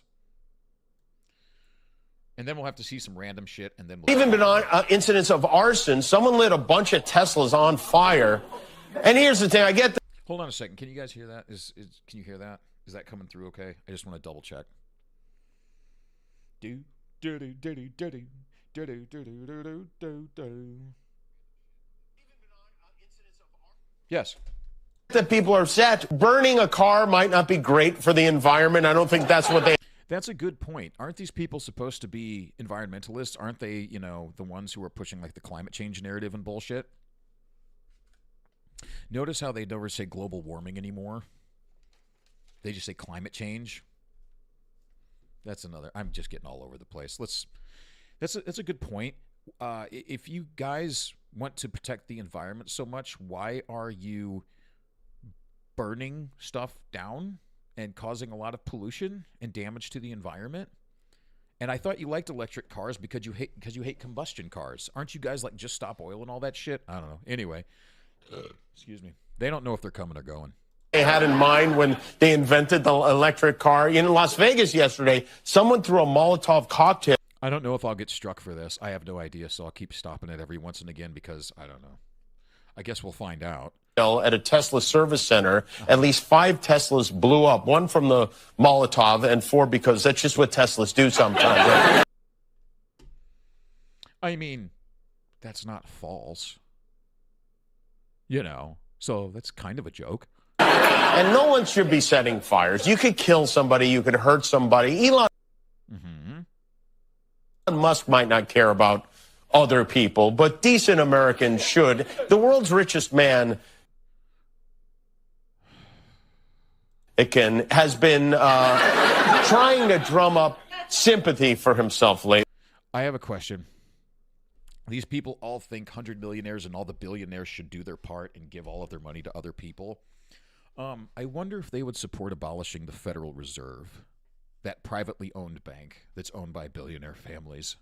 And then we'll have to see some random shit, and then we'll... Even been on incidents of arson. Someone lit a bunch of Teslas on fire. And here's the thing, I get... Hold on a second. Can you guys hear that? Can you hear that? Is that coming through okay? I just want to double check. Yes. That people are upset. Burning a car might not be great for the environment. I don't think that's what they... That's a good point. Aren't these people supposed to be environmentalists? Aren't they, the ones who are pushing like the climate change narrative and bullshit? Notice how they never say global warming anymore. They just say climate change. That's another. I'm just getting all over the place. That's a good point. If you guys want to protect the environment so much, why are you burning stuff down and causing a lot of pollution and damage to the environment? And I thought you liked electric cars because you hate combustion cars. Aren't you guys like just stop oil and all that shit? I don't know. Anyway, excuse me. They don't know if they're coming or going. They had in mind when they invented the electric car. In Las Vegas yesterday, someone threw a Molotov cocktail. I don't know if I'll get struck for this. I have no idea, so I'll keep stopping it every once and again because I don't know. I guess we'll find out. At a Tesla service center, at least 5 Teslas blew up. 1 from the Molotov and 4 because that's just what Teslas do sometimes. I mean, that's not false. So that's kind of a joke. And no one should be setting fires. You could kill somebody. You could hurt somebody. Elon Musk might not care about other people, but decent Americans should. The world's richest man has been trying to drum up sympathy for himself lately. I have a question. These people all think 100 millionaires and all the billionaires should do their part and give all of their money to other people. I wonder if they would support abolishing the Federal Reserve, that privately owned bank that's owned by billionaire families.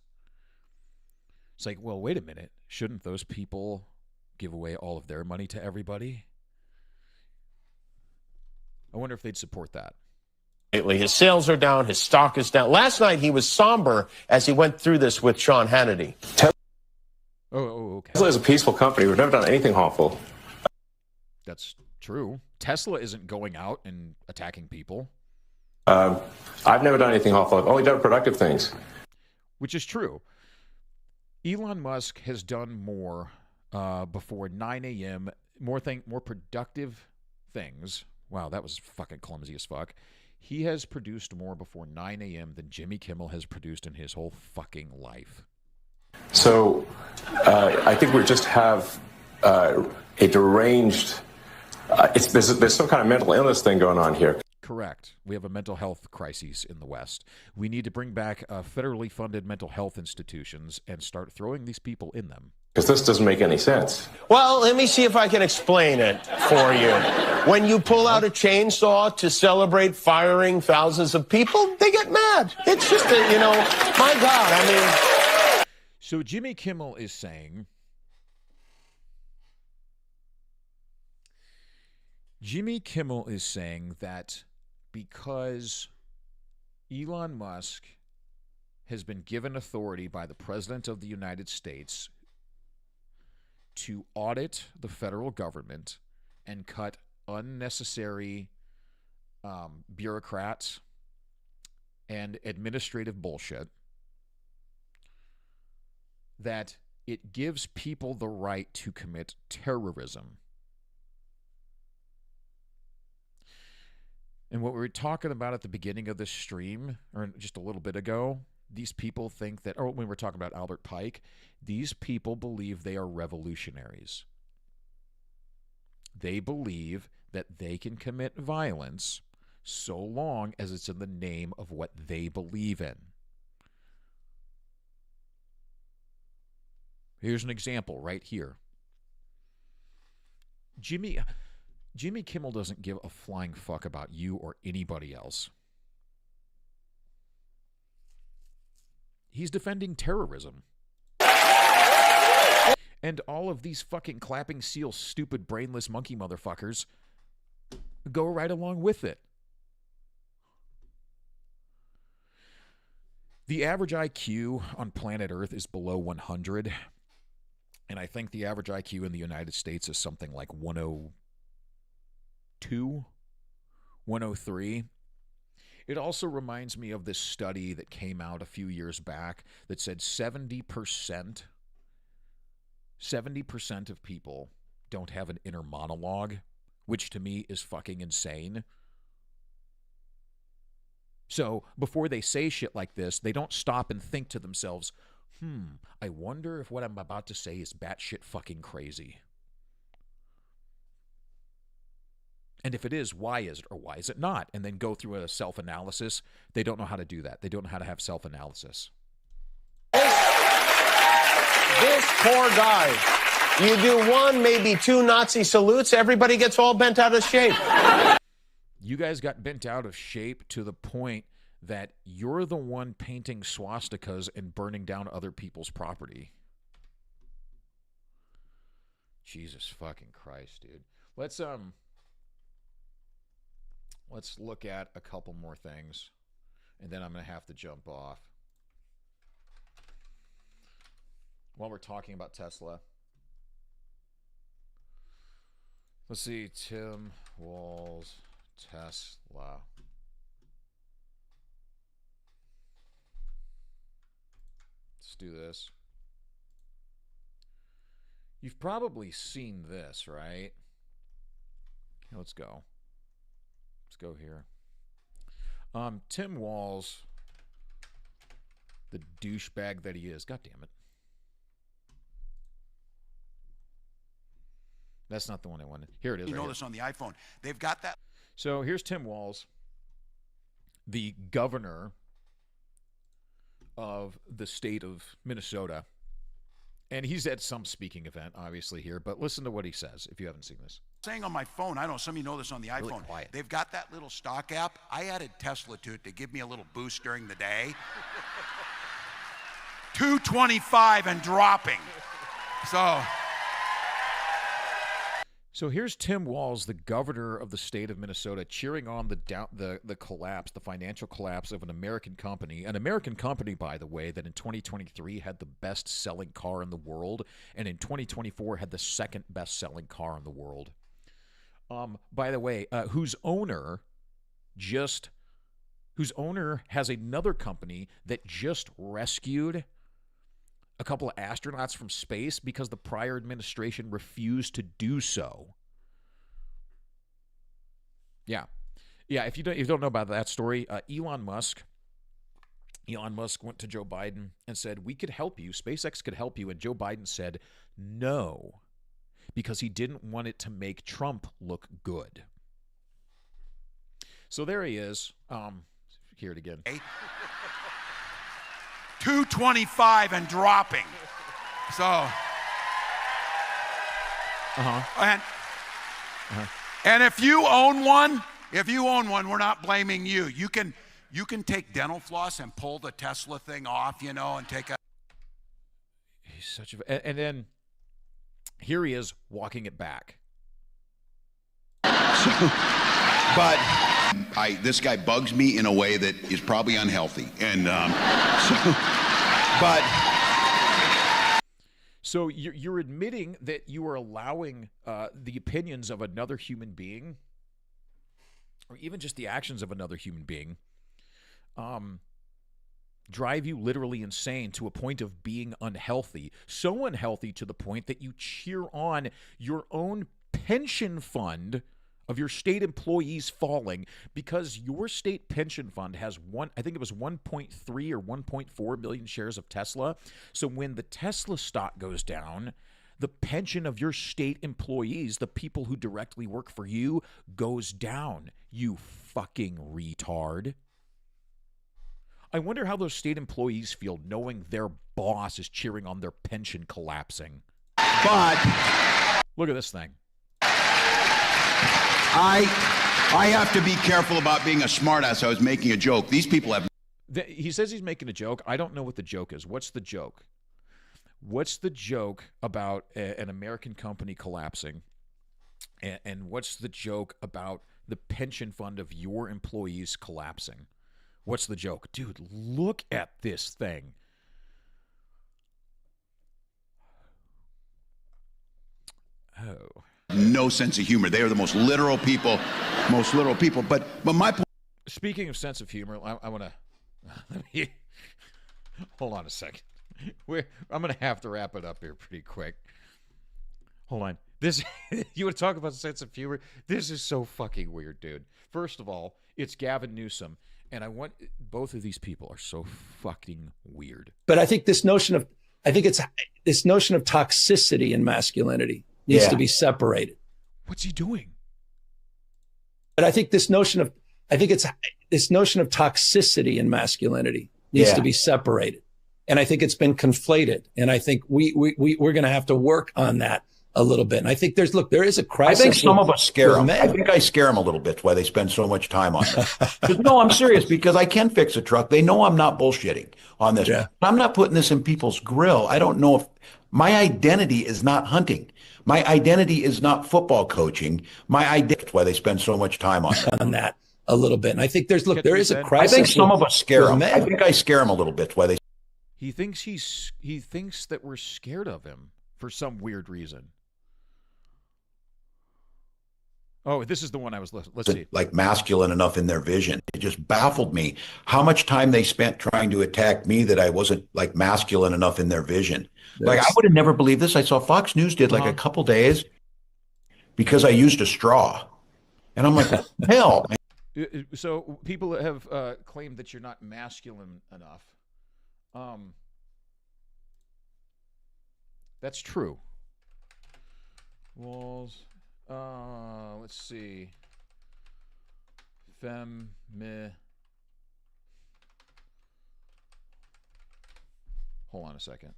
It's like, well, wait a minute. Shouldn't those people give away all of their money to everybody? I wonder if they'd support that. Lately, his sales are down, his stock is down. Last night, he was somber as he went through this with Sean Hannity. Okay. Tesla is a peaceful company. We've never done anything harmful. That's true. Tesla isn't going out and attacking people. I've never done anything harmful. I've only done productive things. Which is true. Elon Musk has done more before 9 a.m., more productive things. Wow, that was fucking clumsy as fuck. He has produced more before 9 a.m. than Jimmy Kimmel has produced in his whole fucking life. So I think we just have a deranged... there's some kind of mental illness thing going on here. Correct. We have a mental health crisis in the West. We need to bring back federally funded mental health institutions and start throwing these people in them. Because this doesn't make any sense. Well, let me see if I can explain it for you. When you pull out a chainsaw to celebrate firing thousands of people, they get mad. It's just my God, I mean... So Jimmy Kimmel is saying... that because Elon Musk has been given authority by the President of the United States to audit the federal government and cut unnecessary bureaucrats and administrative bullshit, that it gives people the right to commit terrorism. And what we were talking about at the beginning of this stream, or just a little bit ago, these people think that, or when we were talking about Albert Pike, these people believe they are revolutionaries. They believe that they can commit violence so long as it's in the name of what they believe in. Here's an example right here. Jimmy Kimmel doesn't give a flying fuck about you or anybody else. He's defending terrorism. And all of these fucking clapping seal, stupid, brainless monkey motherfuckers go right along with it. The average IQ on planet Earth is below 100. And I think the average IQ in the United States is something like 102, 103. It also reminds me of this study that came out a few years back that said 70% of people don't have an inner monologue, which to me is fucking insane. So before they say shit like this, they don't stop and think to themselves, I wonder if what I'm about to say is batshit fucking crazy. And if it is, why is it, or why is it not? And then go through a self-analysis. They don't know how to do that. They don't know how to have self-analysis. This poor guy. You do one, maybe two Nazi salutes, everybody gets all bent out of shape. You guys got bent out of shape to the point that you're the one painting swastikas and burning down other people's property. Jesus fucking Christ, dude. Let's look at a couple more things, and then I'm going to have to jump off. While we're talking about Tesla, let's see, Tim Walz, Tesla. Let's do this. You've probably seen this, right? Let's go. Let's go here. Tim Walz, the douchebag that he is. God damn it. That's not the one I wanted. Here it is. You right know here. this on the iPhone. They've got that. So here's Tim Walz, the governor of the state of Minnesota. And he's at some speaking event, obviously, here. But listen to what he says, if you haven't seen this. Saying on my phone, I don't know, some of you know this on the iPhone. Really quiet. They've got that little stock app. I added Tesla to it to give me a little boost during the day. 225 and dropping. So here's Tim Walz, the governor of the state of Minnesota, cheering on the collapse, the financial collapse of an American company. An American company, by the way, that in 2023 had the best-selling car in the world, and in 2024 had the second best-selling car in the world. By the way, whose owner has another company that just rescued a couple of astronauts from space because the prior administration refused to do so. Yeah. If you don't know about that story, Elon Musk went to Joe Biden and said, "We could help you. SpaceX could help you." And Joe Biden said, "No," because he didn't want it to make Trump look good. So there he is. Hear it again. 225 and dropping. And if you own one, we're not blaming you. You can take dental floss and pull the Tesla thing off, and take a. He's such a. And then here he is walking it back. But this guy bugs me in a way that is probably unhealthy, and So you're admitting that you are allowing the opinions of another human being, or even just the actions of another human being, drive you literally insane to a point of being unhealthy. So unhealthy to the point that you cheer on your own pension fund of your state employees falling because your state pension fund has I think it was 1.3 or 1.4 million shares of Tesla. So when the Tesla stock goes down, the pension of your state employees, the people who directly work for you, goes down. You fucking retard. I wonder how those state employees feel knowing their boss is cheering on their pension collapsing. but Look at this thing. I have to be careful about being a smartass. I was making a joke. These people have. He says he's making a joke. I don't know what the joke is. What's the joke? What's the joke about an American company collapsing? And what's the joke about the pension fund of your employees collapsing? What's the joke? Dude, look at this thing. Oh. No sense of humor. They are the most literal people. But my point. Speaking of sense of humor, I want to let me hold on a second. I'm going to have to wrap it up here pretty quick. Hold on. This you want to talk about sense of humor? This is so fucking weird, dude. First of all, it's Gavin Newsom, and both of these people are so fucking weird. But I think this notion of toxicity in masculinity needs to be separated. What's he doing? But I think this notion of toxicity in masculinity needs to be separated. And I think it's been conflated. And I think we're going to have to work on that a little bit. And I think there is a crisis. I think some of us scare them. I think I scare them a little bit. That's why they spend so much time on this. No, I'm serious, because I can fix a truck. They know I'm not bullshitting on this. Yeah. I'm not putting this in people's grill. I don't know if my identity is not hunting. My identity is not football coaching. That's why they spend so much time on that a little bit. And I think there is a crisis. I think some of us scare them. I think I scare them a little bit. That's why they. He thinks that we're scared of him for some weird reason. Oh, this is the one I was. Let's see. Like masculine enough in their vision. It just baffled me how much time they spent trying to attack me that I wasn't like masculine enough in their vision. Like I would have never believed this. I saw Fox News did like a couple days because I used a straw, and I'm like, hell. So people have claimed that you're not masculine enough. That's true. Walls. Let's see. Hold on a second.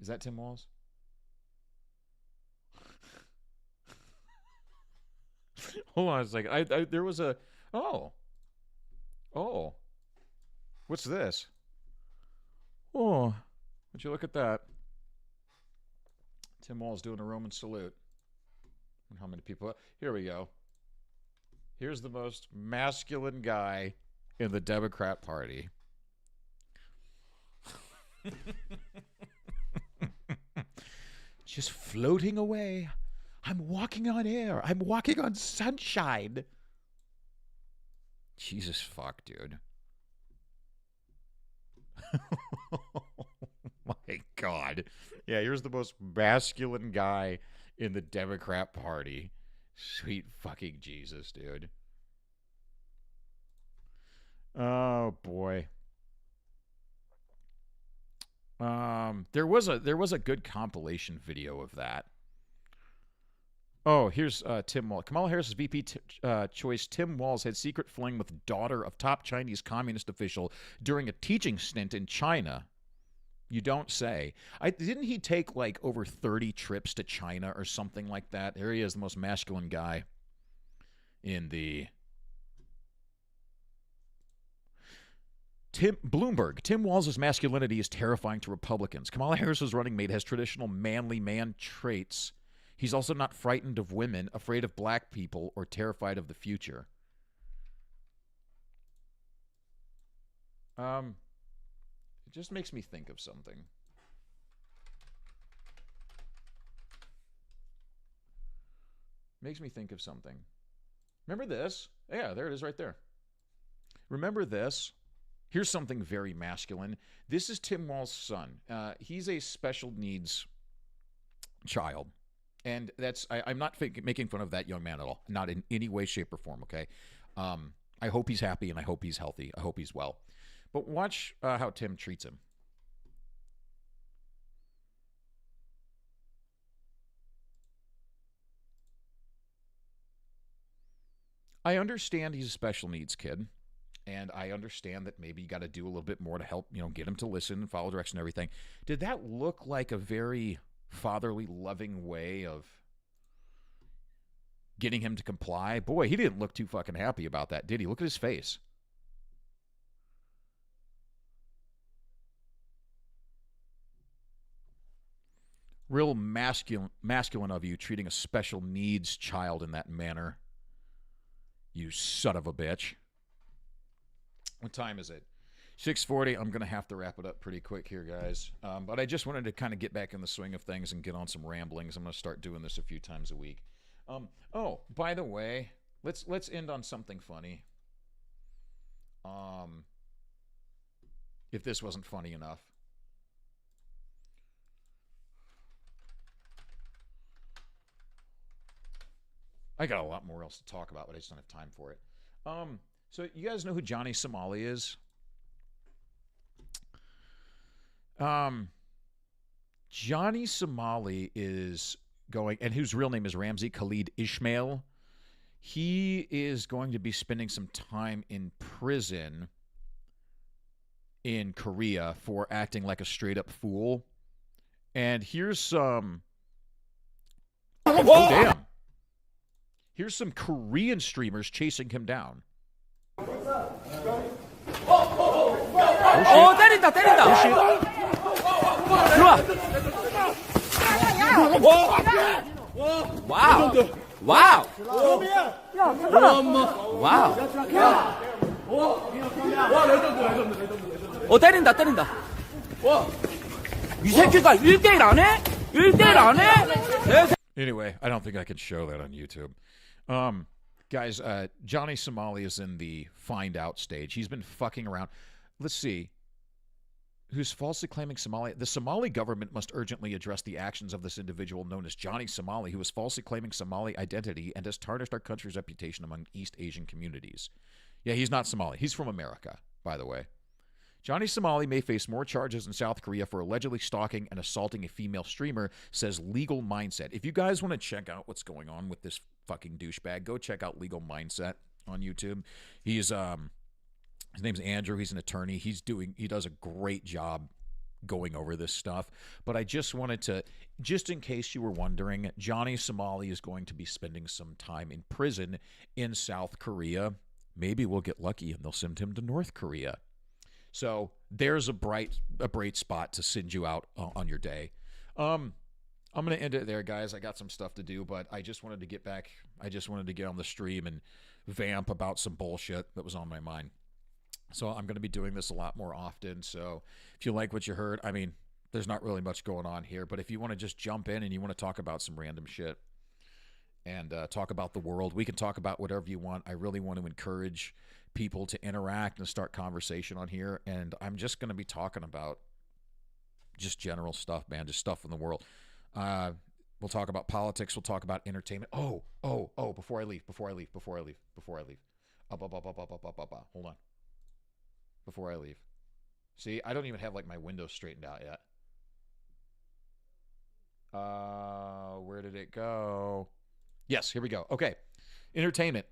Is that Tim Walz? Hold on a second. There was a. Oh. What's this? Oh. Would you look at that? Tim Walz doing a Roman salute. And how many people? Here we go. Here's the most masculine guy in the Democrat Party. Just floating away. I'm walking on air. I'm walking on sunshine. Jesus fuck, dude. My God. Yeah, here's the most masculine guy in the Democrat Party. Sweet fucking Jesus, dude. Oh boy. There was a good compilation video of that. Oh, here's Tim Walz. Kamala Harris's VP choice, Tim Walz, had secret fling with daughter of top Chinese communist official during a teaching stint in China. You don't say. Didn't he take like over 30 trips to China or something like that? There he is, the most masculine guy in the... Bloomberg. Tim Walz's masculinity is terrifying to Republicans. Kamala Harris's running mate has traditional manly man traits. He's also not frightened of women, afraid of black people, or terrified of the future. It just makes me think of something. Remember this? Yeah, there it is right there. Remember this? Here's something very masculine. This is Tim Walz's son. He's a special needs child. And I'm not making fun of that young man at all. Not in any way, shape, or form, okay? I hope he's happy, and I hope he's healthy. I hope he's well. But watch how Tim treats him. I understand he's a special needs kid, and I understand that maybe you got to do a little bit more to help, get him to listen and follow direction and everything. Did that look like a very fatherly, loving way of getting him to comply? Boy, he didn't look too fucking happy about that, did he? Look at his face. Real masculine of you, treating a special needs child in that manner. You son of a bitch. What time is it? 6:40. I'm going to have to wrap it up pretty quick here, guys. But I just wanted to kind of get back in the swing of things and get on some ramblings. I'm going to start doing this a few times a week. Oh, by the way, let's end on something funny. If this wasn't funny enough. I got a lot more else to talk about, but I just don't have time for it. So you guys know who Johnny Somali is? Johnny Somali is going, and whose real name is Ramzi Khalid Ismail. He is going to be spending some time in prison in Korea for acting like a straight-up fool. And here's some... Oh, damn. Here's some Korean streamers chasing him down. 때린다. 들어와. 와우. 때린다. 이 새끼가 1대1 안 해? 1대1 안 해? Anyway, I don't think I can show that on YouTube. Guys, Johnny Somali is in the find out stage. He's been fucking around. Let's see. Who's falsely claiming Somalia? The Somali government must urgently address the actions of this individual known as Johnny Somali, who is falsely claiming Somali identity and has tarnished our country's reputation among East Asian communities. Yeah, he's not Somali. He's from America, by the way. Johnny Somali may face more charges in South Korea for allegedly stalking and assaulting a female streamer, says Legal Mindset. If you guys want to check out what's going on with this fucking douchebag, go check out Legal Mindset on YouTube. He's his name's Andrew. He's an attorney. He does a great job going over this stuff. But I just wanted to, just in case you were wondering, Johnny Somali is going to be spending some time in prison in South Korea. Maybe we'll get lucky and they'll send him to North Korea. So there's a bright spot to send you out on your day. I'm going to end it there, guys. I got some stuff to do, but I just wanted to get back. I just wanted to get on the stream and vamp about some bullshit that was on my mind. So I'm going to be doing this a lot more often. So if you like what you heard, I mean, there's not really much going on here, but if you want to just jump in and you want to talk about some random shit and talk about the world, we can talk about whatever you want. I really want to encourage people to interact and start conversation on here, and I'm just going to be talking about just general stuff, man, just stuff in the world. We'll talk about politics. We'll talk about entertainment. Oh, before I leave. Hold on. Before I leave. See, I don't even have, like, my windows straightened out yet. Where did it go? Yes, here we go. Okay. Entertainment.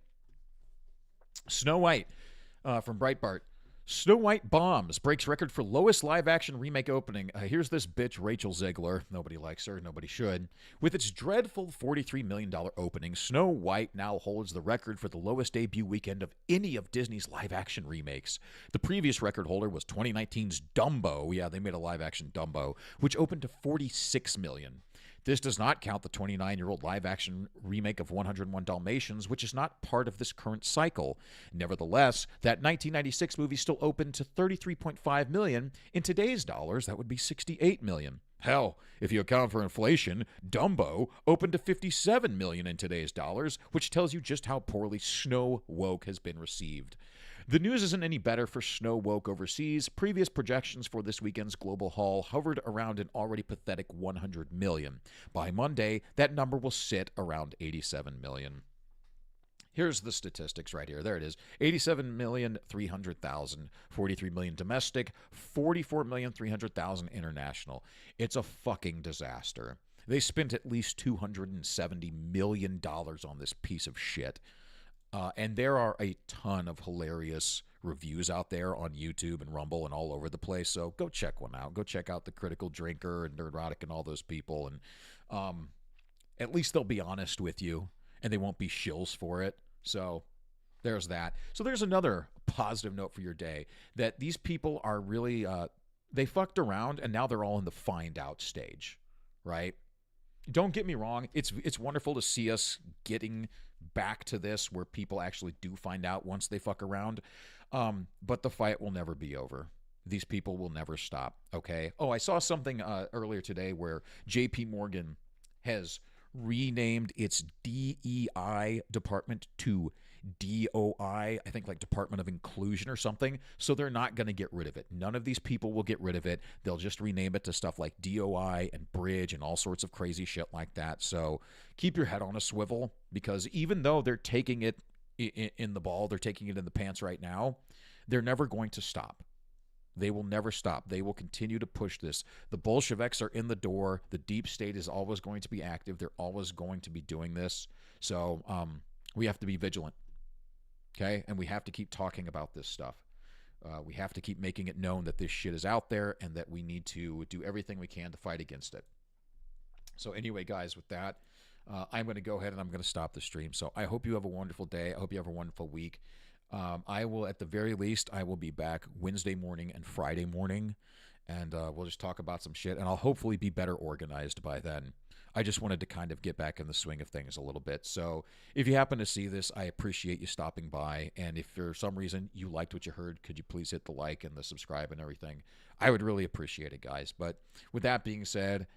Snow White from Breitbart. Snow White bombs, breaks record for lowest live-action remake opening. Here's this bitch, Rachel Zegler. Nobody likes her. Nobody should. With its dreadful $43 million opening, Snow White now holds the record for the lowest debut weekend of any of Disney's live-action remakes. The previous record holder was 2019's Dumbo. Yeah, they made a live-action Dumbo, which opened to $46 million. This does not count the 29-year-old live-action remake of 101 Dalmatians, which is not part of this current cycle. Nevertheless, that 1996 movie still opened to $33.5 million. In today's dollars, that would be $68 million. Hell, if you account for inflation, Dumbo opened to $57 million in today's dollars, which tells you just how poorly Snow Woke has been received. The news isn't any better for Snow Woke overseas. Previous projections for this weekend's global haul hovered around an already pathetic 100 million. By Monday, that number will sit around 87 million. Here's the statistics right here. There it is. 87,300,000, 43 million domestic, 44,300,000 international. It's a fucking disaster. They spent at least $270 million on this piece of shit. And there are a ton of hilarious reviews out there on YouTube and Rumble and all over the place. So go check one out. Go check out The Critical Drinker and Nerdrotic and all those people. And at least they'll be honest with you and they won't be shills for it. So there's that. So there's another positive note for your day, that these people are really, they fucked around and now they're all in the find out stage, right? Don't get me wrong. It's wonderful to see us getting back to this where people actually do find out once they fuck around. But the fight will never be over. These people will never stop, okay? Oh, I saw something earlier today where JP Morgan has renamed its DEI department to DOI, I think like Department of Inclusion or something. So they're not going to get rid of it. None of these people will get rid of it. They'll just rename it to stuff like DOI and Bridge and all sorts of crazy shit like that. So keep your head on a swivel, because even though they're taking it in the ball, they're taking it in the pants right now, they're never going to stop. They will never stop. They will continue to push this. The Bolsheviks are in the door. The deep state is always going to be active. They're always going to be doing this. So we have to be vigilant, okay? And we have to keep talking about this stuff. We have to keep making it known that this shit is out there and that we need to do everything we can to fight against it. So anyway, guys, with that, I'm going to go ahead and I'm going to stop the stream. So I hope you have a wonderful day. I hope you have a wonderful week. I will, at the very least, I will be back Wednesday morning and Friday morning, and we'll just talk about some shit, and I'll hopefully be better organized by then. I just wanted to kind of get back in the swing of things a little bit. So if you happen to see this, I appreciate you stopping by, and if for some reason you liked what you heard, could you please hit the like and the subscribe and everything? I would really appreciate it, guys. But with that being said,